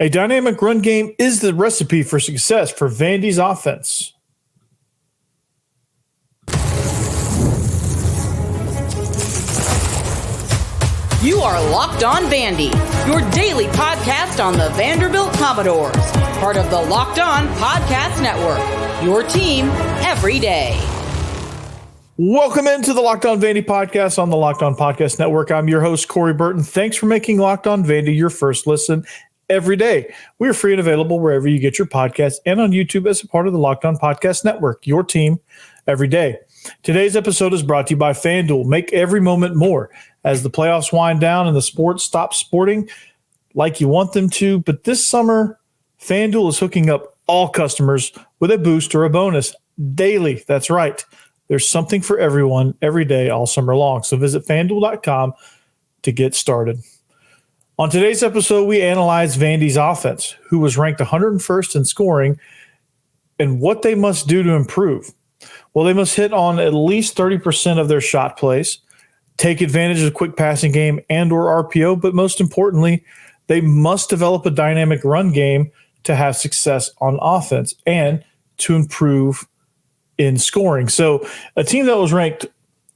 A dynamic run game is the recipe for success for Vandy's offense. You are Locked On Vandy, your daily podcast on the Vanderbilt Commodores, part of the Locked On Podcast Network, your team every day. Welcome into the Locked On Vandy podcast on the Locked On Podcast Network. I'm your host, Corey Burton. Thanks for making Locked On Vandy your first listen every day. We are free and available wherever you get your podcasts and on YouTube as a part of the Locked On Podcast Network, your team every day. Today's episode is brought to you by FanDuel. Make every moment more as the playoffs wind down and the sports stop sporting like you want them to. But this summer, FanDuel is hooking up all customers with a boost or a bonus daily. That's right. There's something for everyone every day all summer long. So visit FanDuel.com to get started. On today's episode, we analyze Vandy's offense, who was ranked 101st in scoring, and what they must do to improve. Well, they must hit on at least 30% of their shot plays, take advantage of the quick passing game and or RPO, but most importantly, they must develop a dynamic run game to have success on offense and to improve in scoring. So a team that was ranked,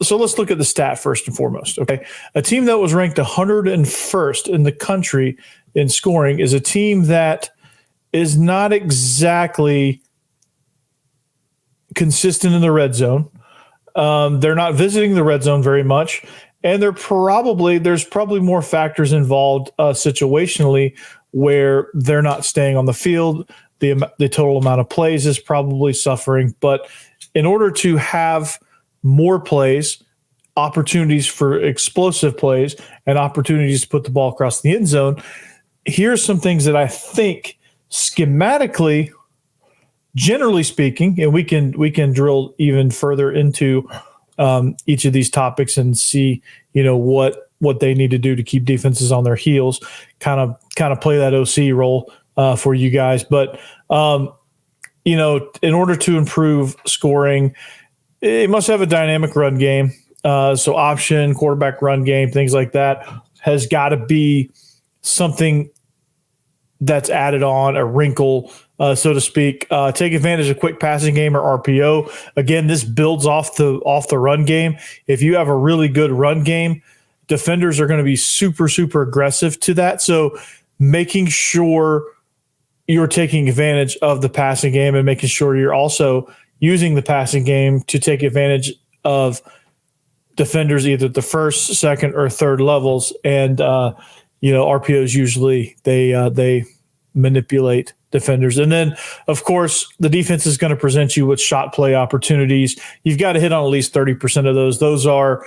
so let's look at the stat first and foremost, okay? A team that was ranked 101st in the country in scoring is a team that is not exactly consistent in the red zone. They're not visiting the red zone very much, and there's probably more factors involved situationally where they're not staying on the field. The total amount of plays is probably suffering, but in order to have more plays, opportunities for explosive plays, and opportunities to put the ball across the end zone, here's some things that I think schematically, generally speaking, and we can drill even further into each of these topics and see, what they need to do to keep defenses on their heels, kind of play that OC role for you guys. But in order to improve scoring, it must have a dynamic run game. So option, quarterback run game, things like that has got to be something that's added on, a wrinkle, so to speak. Take advantage of quick passing game or RPO. Again, this builds off the run game. If you have a really good run game, defenders are going to be super, super aggressive to that. So making sure you're taking advantage of the passing game and making sure you're also using the passing game to take advantage of defenders either at the first, second, or third levels. And RPOs usually they manipulate defenders. And then, of course, the defense is going to present you with shot play opportunities. You've got to hit on at least 30% of those. Those are,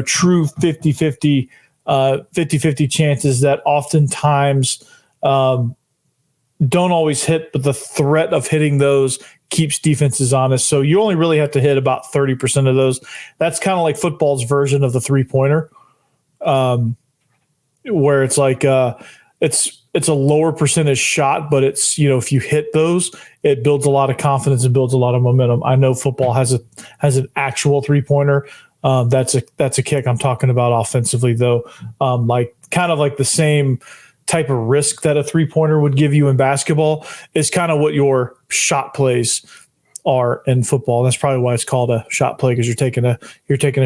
true 50-50 chances that oftentimes don't always hit, but the threat of hitting those keeps defenses honest. So you only really have to hit about 30% of those. That's kind of like football's version of the three-pointer, where it's like it's a lower percentage shot, but it's, if you hit those, it builds a lot of confidence and builds a lot of momentum. I know football has an actual three-pointer. That's a kick. I'm talking about offensively though. Kind of like the same type of risk that a three-pointer would give you in basketball is kind of what your shot plays are in football. That's probably why it's called a shot play, because you're taking a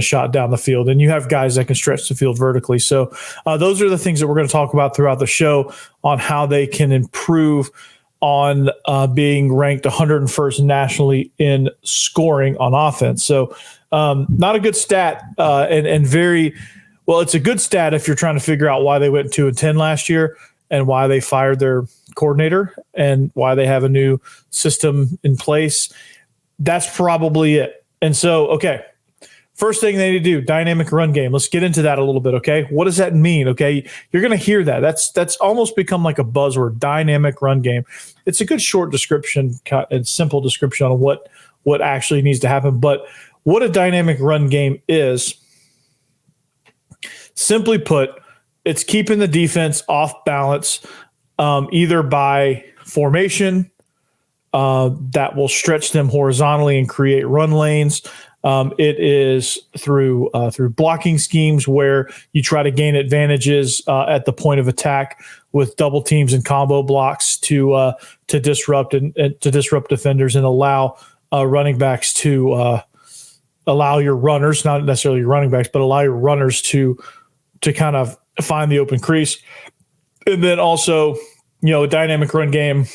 shot down the field, and you have guys that can stretch the field vertically. So those are the things that we're going to talk about throughout the show on how they can improve on being ranked 101st nationally in scoring on offense. So not a good stat, and very well. It's a good stat if you're trying to figure out why they went 2-10 last year and why they fired their coordinator and why they have a new system in place. That's probably it. And so, okay, first thing they need to do, dynamic run game. Let's get into that a little bit, okay? What does that mean, okay? You're going to hear that. That's almost become like a buzzword, dynamic run game. It's a good short description and simple description on what actually needs to happen. But what a dynamic run game is, simply put, it's keeping the defense off balance, either by formation that will stretch them horizontally and create run lanes, It is through blocking schemes where you try to gain advantages at the point of attack with double teams and combo blocks to disrupt and to disrupt defenders and allow running backs to allow your runners, not necessarily your running backs, but allow your runners to kind of find the open crease. And then also, a dynamic run game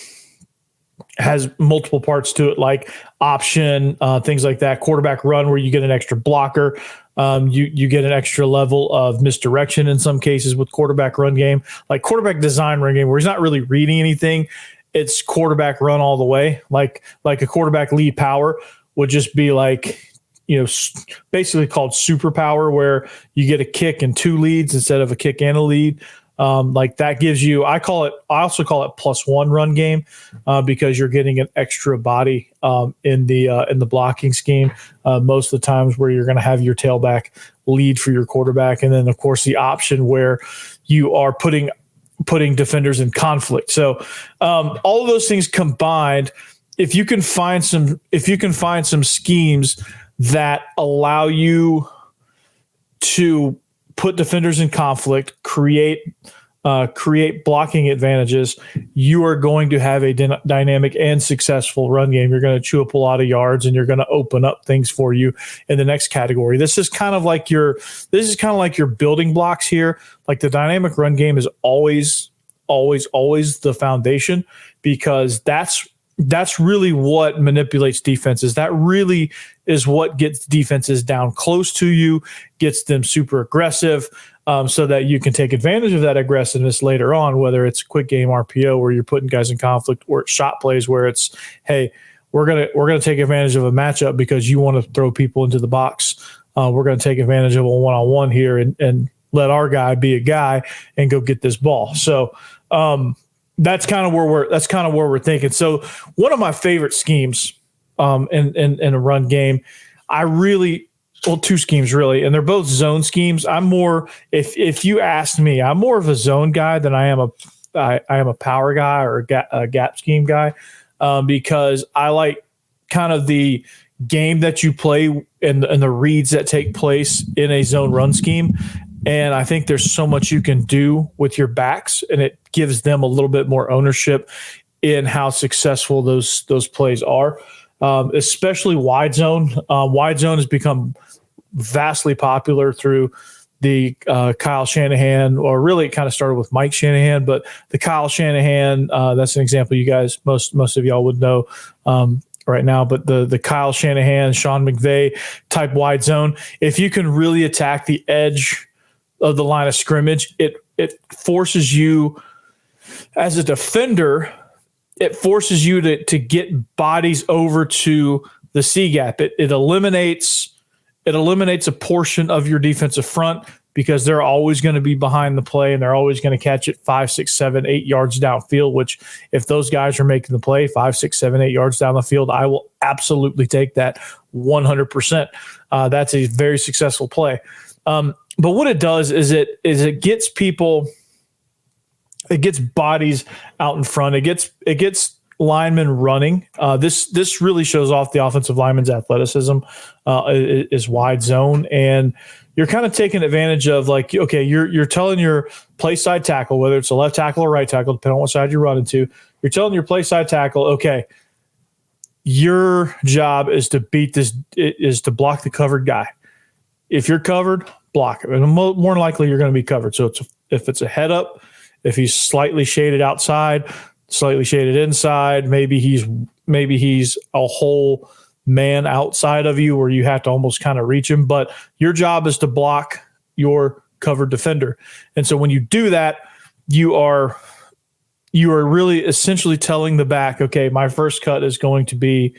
has multiple parts to it, like option, things like that. Quarterback run, where you get an extra blocker. You get an extra level of misdirection in some cases with quarterback run game, like quarterback design run game, where he's not really reading anything. It's quarterback run all the way. Like a quarterback lead power would just be like, basically called superpower, where you get a kick and 2 leads instead of a kick and a lead. Like that gives you, I also call it +1 run game, because you're getting an extra body in the blocking scheme most of the times, where you're going to have your tailback lead for your quarterback, and then of course the option where you are putting defenders in conflict. So all of those things combined, if you can find some schemes that allow you to put defenders in conflict, create blocking advantages, you are going to have a dynamic and successful run game. You're going to chew up a lot of yards, and you're going to open up things for you in the next category. This is kind of like your building blocks here. Like the dynamic run game is always the foundation, because that's really what manipulates defenses. That really is what gets defenses down close to you, gets them super aggressive, so that you can take advantage of that aggressiveness later on, whether it's quick game RPO where you're putting guys in conflict, or it's shot plays where it's, hey, we're gonna take advantage of a matchup because you want to throw people into the box. We're going to take advantage of a one-on-one here and let our guy be a guy and go get this ball. So that's kind of where we're thinking. So one of my favorite schemes in a run game, two schemes really, and they're both zone schemes. I'm more, if you asked me, I'm more of a zone guy than I am a power guy or a gap scheme guy, because I like kind of the game that you play and the reads that take place in a zone run scheme. And I think there's so much you can do with your backs, and it gives them a little bit more ownership in how successful those plays are, especially wide zone. Wide zone has become vastly popular through the Kyle Shanahan, or really it kind of started with Mike Shanahan, but the Kyle Shanahan, that's an example you guys, most of y'all would know right now, but the Kyle Shanahan, Sean McVay type wide zone, if you can really attack the edge of the line of scrimmage, it forces you as a defender, it forces you to get bodies over to the C gap. It eliminates a portion of your defensive front, because they're always going to be behind the play, and they're always going to catch it 5, 6, 7, 8 yards downfield, which if those guys are making the play 5, 6, 7, 8 yards down the field, I will absolutely take that 100%. That's a very successful play. But what it does is it gets people, it gets bodies out in front. It gets linemen running. This really shows off the offensive lineman's athleticism, is wide zone, and you're kind of taking advantage of, like, okay, you're telling your play side tackle, whether it's a left tackle or right tackle, depending on what side you're running to, you're telling your play side tackle, okay, your job is to block the covered guy. If you're covered, block it. And more than likely you're going to be covered. So if it's a head up, if he's slightly shaded outside, slightly shaded inside, maybe he's a whole man outside of you where you have to almost kind of reach him. But your job is to block your covered defender. And so when you do that, you are really essentially telling the back, okay, my first cut is going to be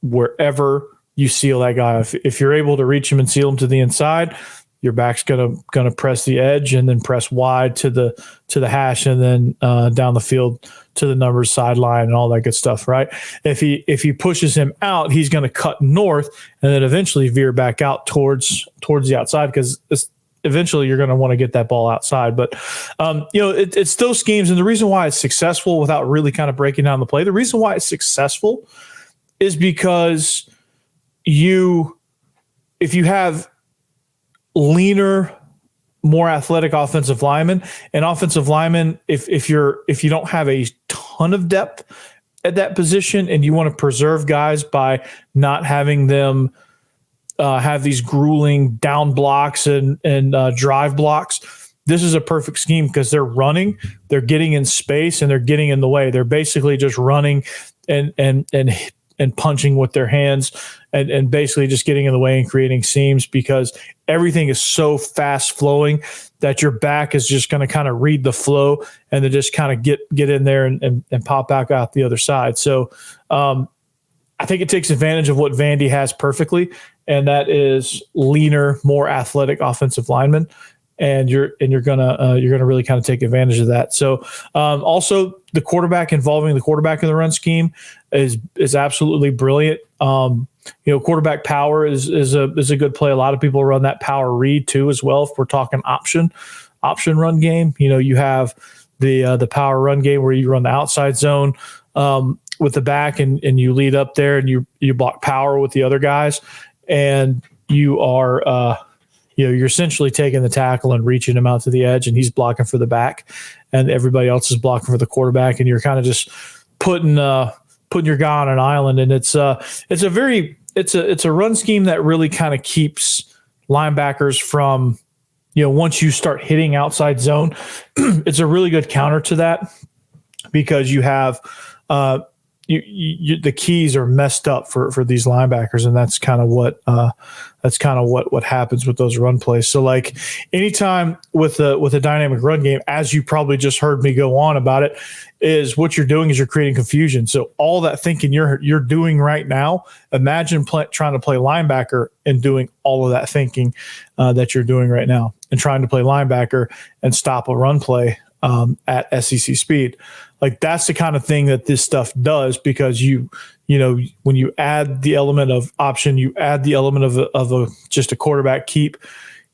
wherever you seal that guy. If you're able to reach him and seal him to the inside, your back's gonna press the edge and then press wide to the hash, and then down the field to the numbers sideline and all that good stuff, right? If he pushes him out, he's gonna cut north and then eventually veer back out towards the outside, because eventually you're gonna want to get that ball outside. But it's those schemes, and the reason why it's successful, without really kind of breaking down the play, the reason why it's successful is because if you have leaner, more athletic offensive linemen, and offensive linemen, if you don't have a ton of depth at that position and you want to preserve guys by not having them have these grueling down blocks and drive blocks, this is a perfect scheme because they're running, they're getting in space, and they're getting in the way. They're basically just running and punching with their hands and basically just getting in the way and creating seams because everything is so fast flowing that your back is just going to kind of read the flow and then just kind of get in there and pop back out the other side. So I think it takes advantage of what Vandy has perfectly, and that is leaner, more athletic offensive linemen. And you're gonna really kind of take advantage of that. So also the quarterback, involving the quarterback in the run scheme is absolutely brilliant. Quarterback power is a good play. A lot of people run that power read too as well. If we're talking option run game, you have the power run game where you run the outside zone with the back and you lead up there and you block power with the other guys, and you are you're essentially taking the tackle and reaching him out to the edge, and he's blocking for the back, and everybody else is blocking for the quarterback, and you're kind of just putting your guy on an island. And it's a run scheme that really kind of keeps linebackers from, once you start hitting outside zone, it's a really good counter to that because you have the keys are messed up for these linebackers, and that's kind of what happens with those run plays. So like anytime with a dynamic run game, as you probably just heard me go on about it, is what you're doing is you're creating confusion. So all that thinking you're doing right now, imagine trying to play linebacker and doing all of that thinking that you're doing right now, and trying to play linebacker and stop a run play at SEC speed. Like that's the kind of thing that this stuff does, because when you add the element of option, you add the element of just a quarterback keep,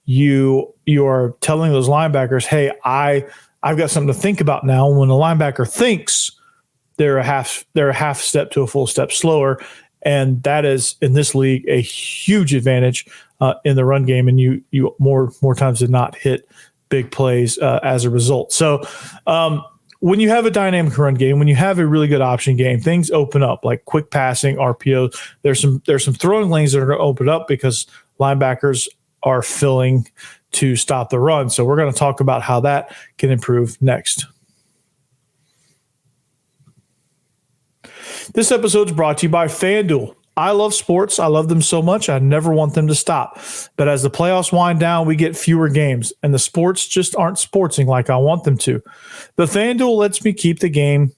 you are telling those linebackers, hey, I've got something to think about now. When a linebacker thinks, they're a half step to a full step slower, and that is in this league a huge advantage in the run game, and you more times than not hit big plays as a result. So when you have a dynamic run game, when you have a really good option game, things open up like quick passing, RPO. There's some throwing lanes that are going to open up because linebackers are filling to stop the run. So we're going to talk about how that can improve next. This episode is brought to you by FanDuel. I love sports. I love them so much. I never want them to stop. But as the playoffs wind down, we get fewer games, and the sports just aren't sportsing like I want them to. But FanDuel lets me keep the game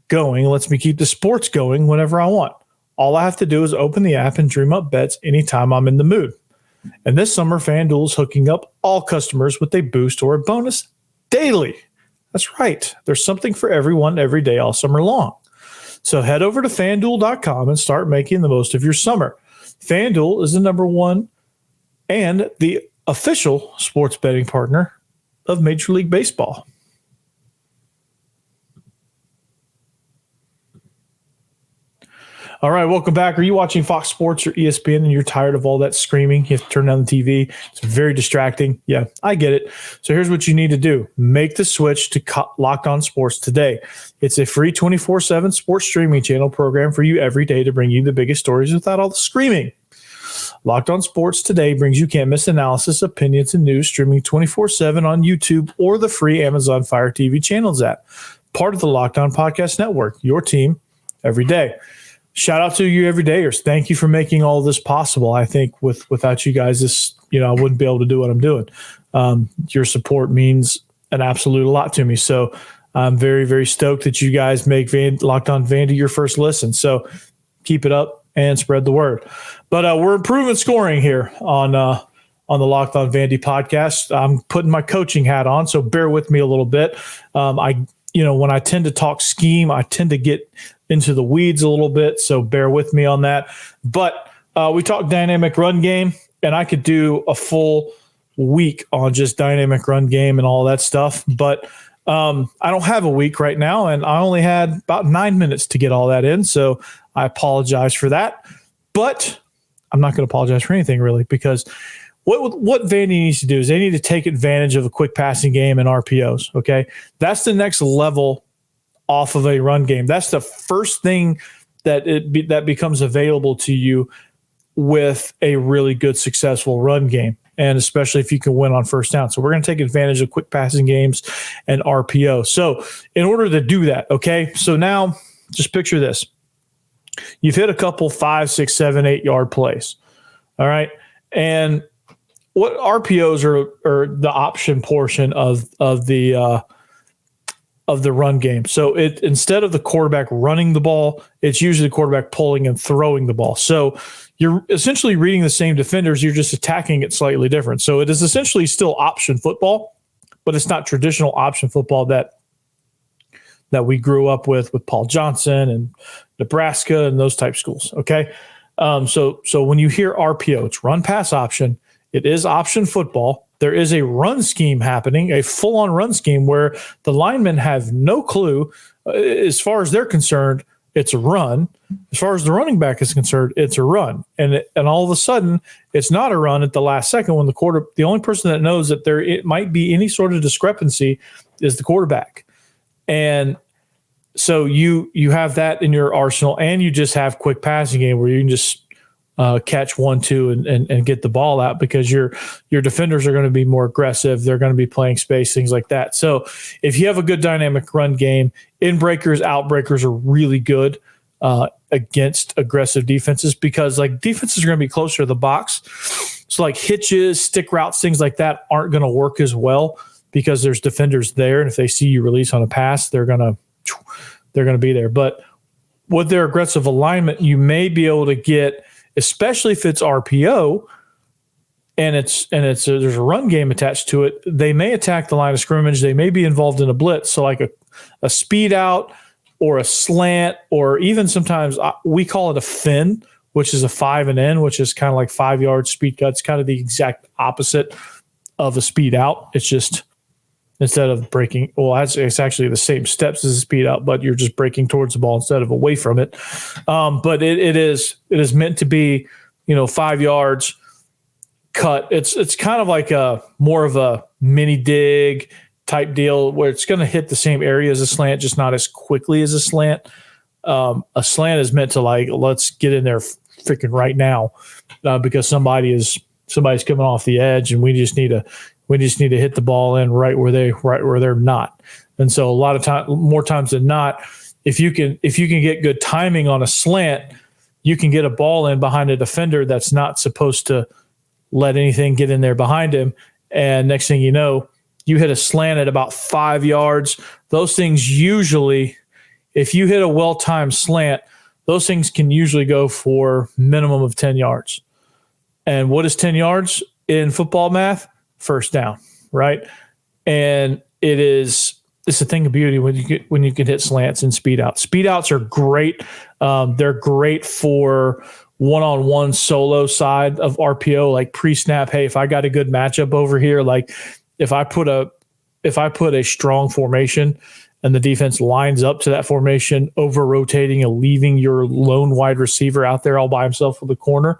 going, lets me keep the sports going whenever I want. All I have to do is open the app and dream up bets anytime I'm in the mood. And this summer, FanDuel is hooking up all customers with a boost or a bonus daily. That's right. There's something for everyone every day all summer long. So head over to FanDuel.com and start making the most of your summer. FanDuel is the number one and the official sports betting partner of Major League Baseball. All right, welcome back. Are you watching Fox Sports or ESPN and you're tired of all that screaming? You have to turn down the TV. It's very distracting. Yeah, I get it. So here's what you need to do. Make the switch to Locked On Sports today. It's a free 24/7 sports streaming channel program for you every day to bring you the biggest stories without all the screaming. Locked On Sports today brings you can't miss analysis, opinions, and news streaming 24/7 on YouTube or the free Amazon Fire TV channels app. Part of the Locked On Podcast Network, your team every day. Shout out to you everydayers. Thank you for making all of this possible. I think without you guys, I wouldn't be able to do what I'm doing. Your support means an absolute lot to me. So I'm very, very stoked that you guys make Locked On Vandy your first listen. So keep it up and spread the word. But we're improving scoring here on the Locked On Vandy podcast. I'm putting my coaching hat on, so bear with me a little bit. When I tend to talk scheme, I tend to get into the weeds a little bit, so bear with me on that. But we talked dynamic run game, and I could do a full week on just dynamic run game and all that stuff. But I don't have a week right now, and I only had about 9 minutes to get all that in, so I apologize for that. But I'm not going to apologize for anything really, because what Vandy needs to do is they need to take advantage of a quick passing game and RPOs. Okay, that's the next level off of a run game. That's the first thing that becomes available to you with a really good, successful run game, and especially if you can win on first down. So we're going to take advantage of quick passing games and RPO. So in order to do that, okay, so now just picture this. You've hit a couple 5, 6, 7, 8 yard plays. All right. And what RPOs are the option portion of the run game. So instead of the quarterback running the ball, it's usually the quarterback pulling and throwing the ball. So you're essentially reading the same defenders. You're just attacking it slightly different. So it is essentially still option football, but it's not traditional option football that we grew up with Paul Johnson and Nebraska and those type schools. Okay. So when you hear RPO, it's run pass option. It is option football. There is a run scheme happening, a full-on run scheme where the linemen have no clue. As far as they're concerned, it's a run. As far as the running back is concerned, it's a run. And all of a sudden, it's not a run at the last second when the only person that knows that it might be any sort of discrepancy is the quarterback. And so you have that in your arsenal, and you just have quick passing game where you can just catch 1, 2 and get the ball out, because your defenders are going to be more aggressive. They're going to be playing space, things like that. So if you have a good dynamic run game, in breakers, out breakers are really good against aggressive defenses, because like defenses are going to be closer to the box. So like hitches, stick routes, things like that aren't going to work as well because there's defenders there. And if they see you release on a pass, they're going to be there. But with their aggressive alignment, you may be able to get, especially if it's RPO and there's a run game attached to it, they may attack the line of scrimmage. They may be involved in a blitz. So like a speed out or a slant, or even sometimes we call it a fin, which is a 5 and in, which is kind of like 5 yard speed cut. It's kind of the exact opposite of a speed out. It's just, instead of breaking, it's actually the same steps as a speed out, but you're just breaking towards the ball instead of away from it. But it is meant to be, 5 yards cut. It's kind of like more of a mini dig type deal where it's going to hit the same area as a slant, just not as quickly as a slant. A slant is meant to let's get in there freaking right now because somebody's coming off the edge, and we just need to hit the ball in right where they're not. And so a lot of more times than not, if you can get good timing on a slant, you can get a ball in behind a defender that's not supposed to let anything get in there behind him. And next thing you know, you hit a slant at about 5 yards. Those things usually, if you hit a well-timed slant, those things can usually go for minimum of 10 yards. And what is 10 yards in football math? First down, right? And it's a thing of beauty when you can hit slants and speed outs. Speed outs are great. They're great for one-on-one solo side of RPO, like pre-snap. Hey, if I got a good matchup over here, like if I put a strong formation and the defense lines up to that formation, over rotating and leaving your lone wide receiver out there all by himself with the corner,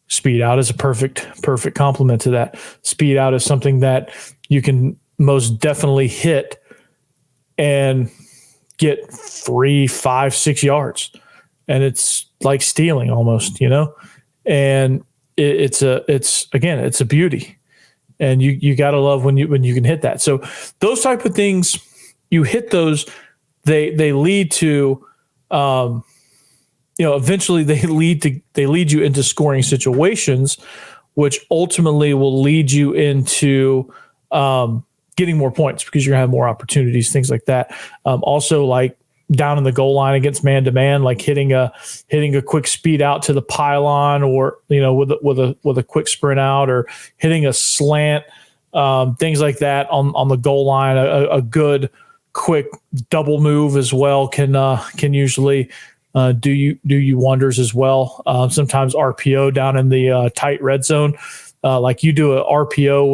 speed out is a perfect complement to that. Speed out is something that you can most definitely hit and get 3, 5, 6 yards. And it's like stealing almost, and it's a beauty. And you got to love when you can hit that. So those type of things, you hit those, they lead to, eventually they lead you into scoring situations, which ultimately will lead you into getting more points because you're gonna have more opportunities, things like that. Also, like down in the goal line against man-to-man, like hitting a quick speed out to the pylon, or with a quick sprint out, or hitting a slant, things like that on the goal line. A good quick double move as well can usually do you wonders as well. Sometimes RPO down in the tight red zone, like you do a RPO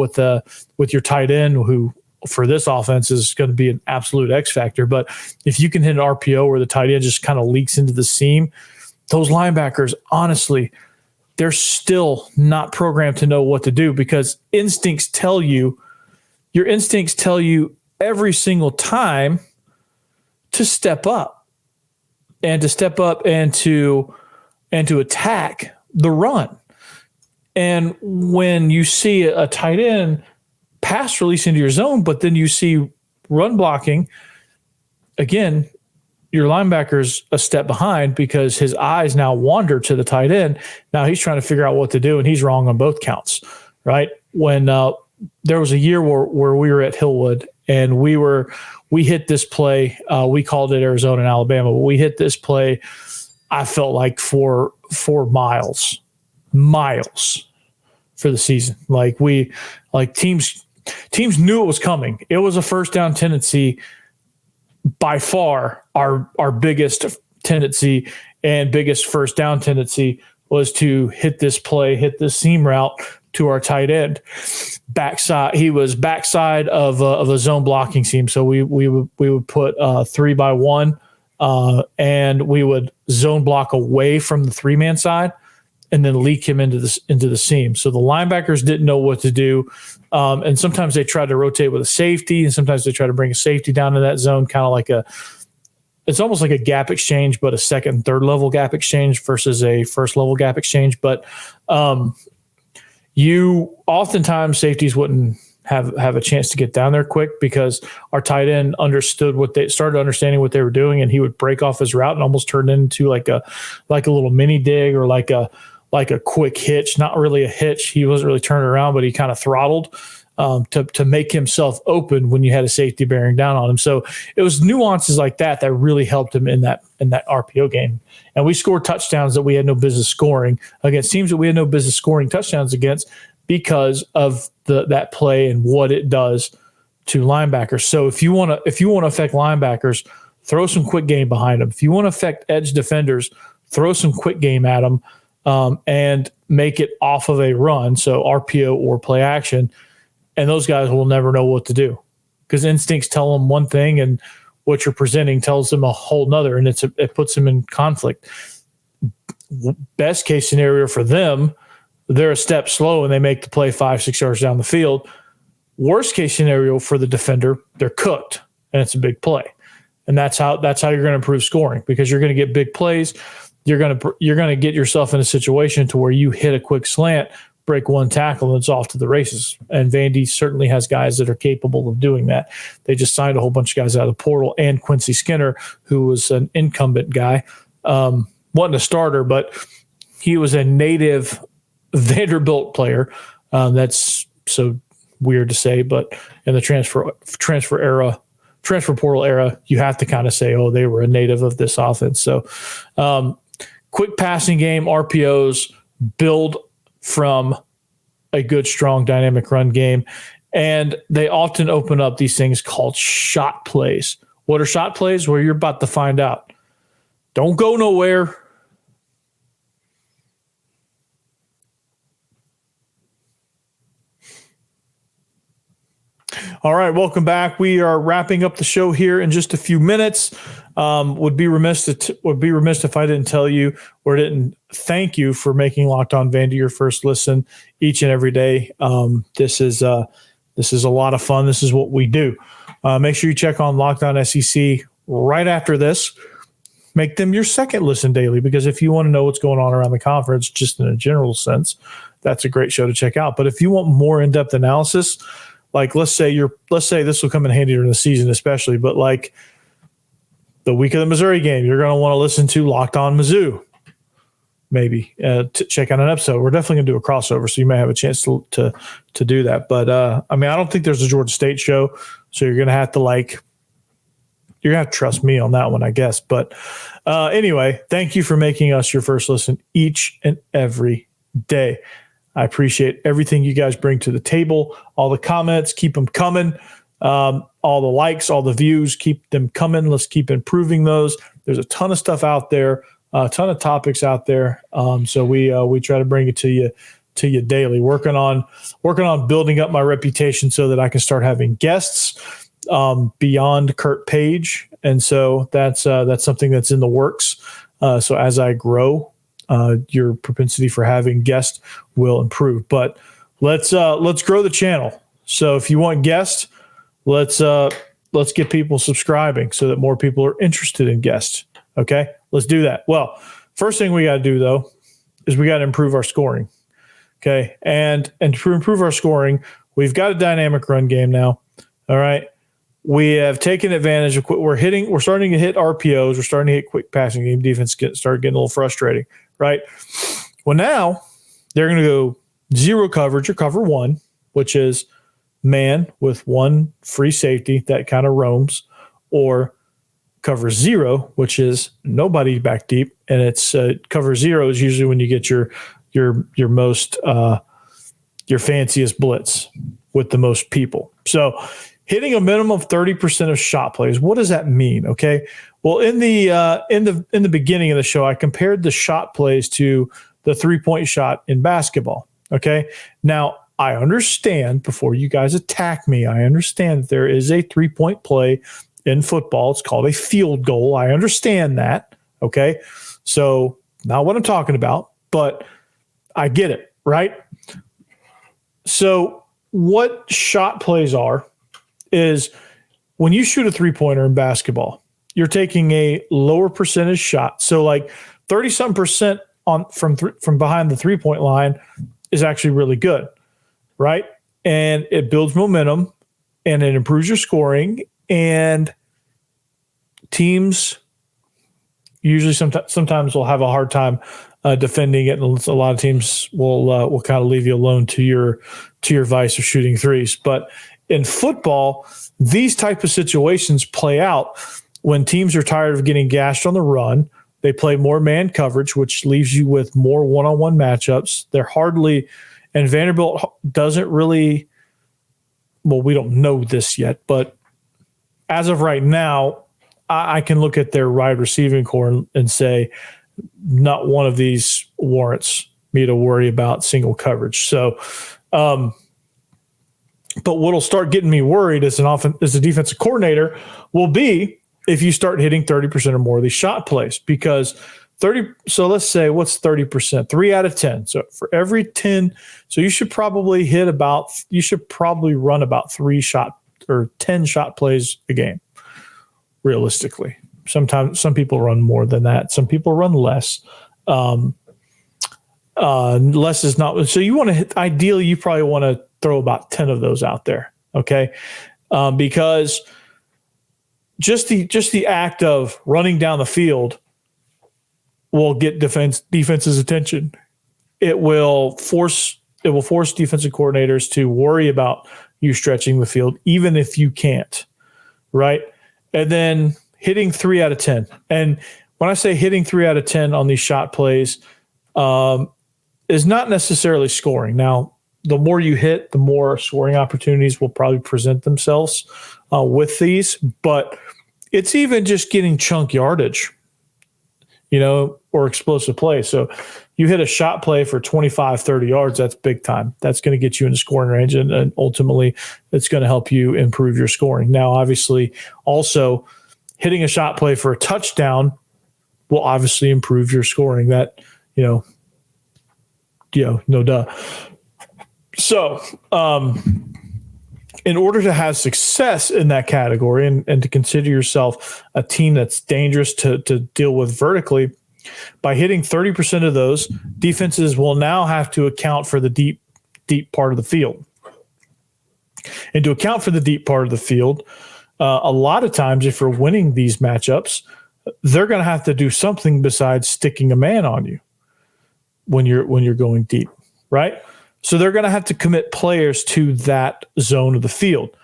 with your tight end, who for this offense is going to be an absolute X factor. But if you can hit an RPO where the tight end just kind of leaks into the seam, those linebackers, honestly, they're still not programmed to know what to do because your instincts tell you every single time to step up and to attack the run. And when you see a tight end pass release into your zone, but then you see run blocking, again, your linebacker's a step behind because his eyes now wander to the tight end. Now he's trying to figure out what to do, and he's wrong on both counts, right? When there was a year where we were at Hillwood, and we hit this play. We called it Arizona and Alabama, but we hit this play, I felt like for miles for the season. Teams knew it was coming. It was a first down tendency, by far our biggest tendency and biggest first down tendency was to hit this seam route to our tight end backside. He was backside of a zone blocking seam. So we would put 3-by-1 and we would zone block away from the 3-man side and then leak him into the seam. So the linebackers didn't know what to do. And sometimes they tried to rotate with a safety, and sometimes they try to bring a safety down to that zone, kind of it's almost like a gap exchange, but a second and third level gap exchange versus a first level gap exchange. But you oftentimes safeties wouldn't have a chance to get down there quick because our tight end started understanding what they were doing, and he would break off his route and almost turn into like a little mini dig or like a quick hitch, not really a hitch. He wasn't really turning around, but he kind of throttled to make himself open when you had a safety bearing down on him. So it was nuances like that really helped him in that RPO game. And we scored touchdowns that we had no business scoring against teams that we had no business scoring touchdowns against because of that play and what it does to linebackers. So if you want to affect linebackers, throw some quick game behind them. If you want to affect edge defenders, throw some quick game at them. And make it off of a run, so RPO or play action, and those guys will never know what to do because instincts tell them one thing and what you're presenting tells them a whole nother, and it puts them in conflict. Best case scenario for them, they're a step slow and they make the play 5-6 yards down the field. Worst case scenario for the defender, they're cooked and it's a big play, and that's how you're going to improve scoring because you're going to get big plays. You're going to get yourself in a situation to where you hit a quick slant, break one tackle, and it's off to the races. And Vandy certainly has guys that are capable of doing that. They just signed a whole bunch of guys out of the portal, and Quincy Skinner, who was an incumbent guy, wasn't a starter, but he was a native Vanderbilt player. That's so weird to say, but in the transfer portal era, you have to kind of say, oh, they were a native of this offense. So, quick passing game, RPOs build from a good, strong, dynamic run game. And they often open up these things called shot plays. What are shot plays? Well, you're about to find out. Don't go nowhere. All right, welcome back. We are wrapping up the show here in just a few minutes. Would be remiss if I didn't tell you or didn't thank you for making Locked On Vandy your first listen each and every day. This is a lot of fun. This is what we do. Make sure you check on Locked On SEC right after this. Make them your second listen daily, because if you want to know what's going on around the conference, just in a general sense, that's a great show to check out. But if you want more in-depth analysis, like let's say this will come in handy during the season, especially, but like the week of the Missouri game, you're going to want to listen to Locked On Mizzou, maybe to check out an episode. We're definitely going to do a crossover, so you may have a chance to do that. But I don't think there's a Georgia State show, so you're going to have to trust me on that one, I guess. But anyway, thank you for making us your first listen each and every day. I appreciate everything you guys bring to the table. All the comments, keep them coming. All the likes, all the views, keep them coming. Let's keep improving those. There's a ton of stuff out there, a ton of topics out there. So we try to bring it to you daily. Working on building up my reputation so that I can start having guests beyond Kurt Page. And so that's something that's in the works. So as I grow, your propensity for having guests will improve. But let's grow the channel. So if you want guests, let's get people subscribing so that more people are interested in guests. Okay, let's do that. Well, first thing we got to do though is we got to improve our scoring. Okay, and to improve our scoring, we've got a dynamic run game now. All right, we have taken advantage of we're starting to hit RPOs. We're starting to hit quick passing game. Defense start getting a little frustrating. Right. Well, now they're going to go zero coverage or cover one, which is man with one free safety that kind of roams, or cover zero, which is nobody back deep. And it's cover zero is usually when you get your most your fanciest blitz with the most people. So hitting a minimum of 30% of shot plays. What does that mean? Okay. Well, in the beginning of the show, I compared the shot plays to the 3-point shot in basketball. Okay. Now, I understand, before you guys attack me, I understand that there is a 3-point play in football. It's called a field goal. I understand that. Okay. So not what I'm talking about, but I get it, right? So what shot plays are is when you shoot a 3-pointer in basketball, you're taking a lower percentage shot. So like 30-something% from behind the 3-point line is actually really good, right? And it builds momentum and it improves your scoring, and teams usually sometimes will have a hard time defending it, and a lot of teams will kind of leave you alone to your vice of shooting threes. But in football, these type of situations play out when teams are tired of getting gashed on the run. They play more man coverage, which leaves you with more one-on-one matchups. And Vanderbilt doesn't really, well, we don't know this yet, but as of right now, I can look at their wide receiving core and say, not one of these warrants me to worry about single coverage. So, but what'll start getting me worried as a defensive coordinator will be if you start hitting 30% or more of these shot plays, because so let's say, what's 30%? 3 out of 10. So for every 10, so you should probably run about 3 shot or 10 shot plays a game, realistically. Sometimes some people run more than that. Some people run less. Less is not. So you want to hit, ideally, you probably want to throw about 10 of those out there. Okay. Because just the act of running down the field will get defense's attention. It will force defensive coordinators to worry about you stretching the field, even if you can't, right? And then hitting 3 out of 10. And when I say hitting 3 out of 10 on these shot plays, is not necessarily scoring. Now, the more you hit, the more scoring opportunities will probably present themselves with these, but it's even just getting chunk yardage, or explosive play. So you hit a shot play for 25, 30 yards, that's big time. That's going to get you into scoring range, and ultimately it's going to help you improve your scoring. Now, obviously, also hitting a shot play for a touchdown will obviously improve your scoring. That, no duh. So, in order to have success in that category and to consider yourself a team that's dangerous to deal with vertically, by hitting 30% of those, defenses will now have to account for the deep part of the field. And to account for the deep part of the field, a lot of times if you're winning these matchups, they're going to have to do something besides sticking a man on you when you're going deep, right? So they're going to have to commit players to that zone of the field.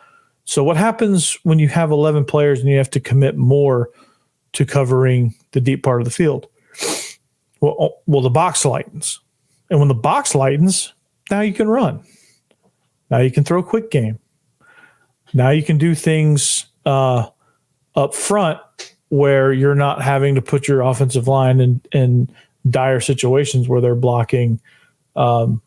So what happens when you have 11 players and you have to commit more to covering the deep part of the field? Well, the box lightens. And when the box lightens, now you can run. Now you can throw a quick game. Now you can do things up front where you're not having to put your offensive line in dire situations where they're blocking 8-9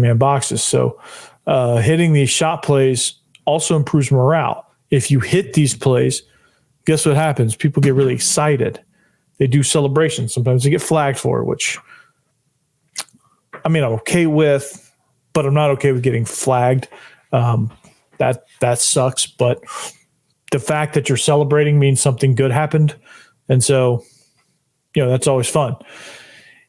man boxes. So hitting these shot plays also improves morale. If you hit these plays, guess what happens? People get really excited. They do celebrations. Sometimes they get flagged for it, which, I mean, I'm okay with, but I'm not okay with getting flagged. That sucks. But the fact that you're celebrating means something good happened. And so, that's always fun.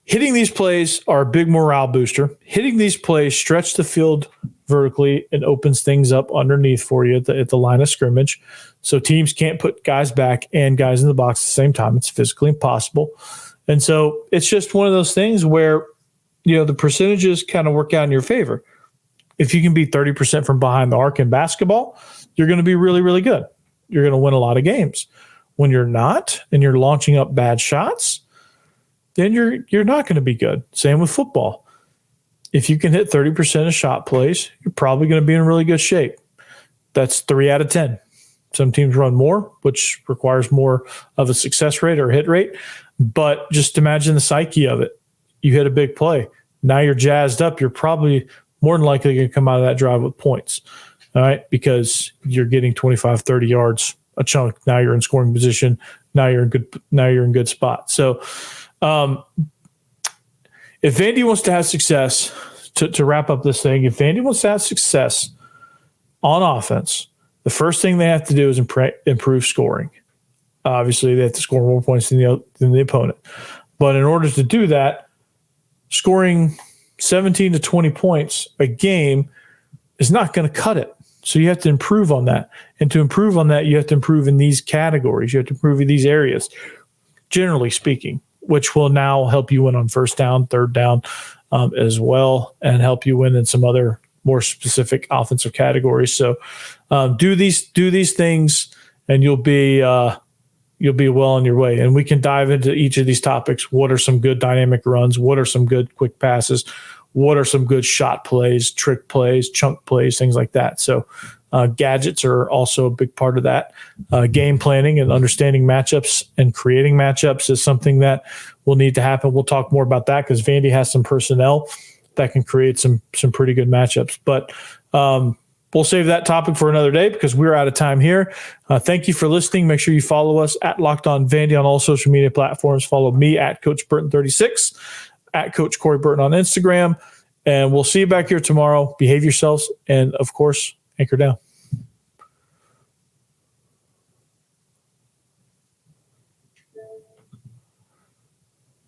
Hitting these plays are a big morale booster. Hitting these plays stretch the field vertically and opens things up underneath for you at the line of scrimmage. So teams can't put guys back and guys in the box at the same time. It's physically impossible. And so it's just one of those things where, the percentages kind of work out in your favor. If you can be 30% from behind the arc in basketball, you're going to be really, really good. You're going to win a lot of games. When you're not, and you're launching up bad shots, then you're not going to be good. Same with football. If you can hit 30% of shot plays, you're probably going to be in really good shape. That's 3 out of 10. Some teams run more, which requires more of a success rate or hit rate. But just imagine the psyche of it. You hit a big play. Now you're jazzed up. You're probably more than likely going to come out of that drive with points. All right, because you're getting 25, 30 yards a chunk. Now you're in scoring position. Now you're in good spot. So if Vandy wants to have success, to wrap up this thing, if Vandy wants to have success on offense, the first thing they have to do is improve scoring. Obviously, they have to score more points than the opponent. But in order to do that, scoring 17 to 20 points a game is not going to cut it. So you have to improve on that. And to improve on that, you have to improve in these categories. You have to improve in these areas, generally speaking, which will now help you win on first down, third down as well, and help you win in some other more specific offensive categories. So do these things, and you'll be well on your way. And we can dive into each of these topics. What are some good dynamic runs? What are some good quick passes? What are some good shot plays, trick plays, chunk plays, things like that? So gadgets are also a big part of that. Game planning and understanding matchups and creating matchups is something that will need to happen. We'll talk more about that because Vandy has some personnel that can create some pretty good matchups. But we'll save that topic for another day because we're out of time here. Thank you for listening. Make sure you follow us at Locked On Vandy on all social media platforms. Follow me at Coach Burton36, at Coach Corey Burton on Instagram. And we'll see you back here tomorrow. Behave yourselves. And, of course, anchor down.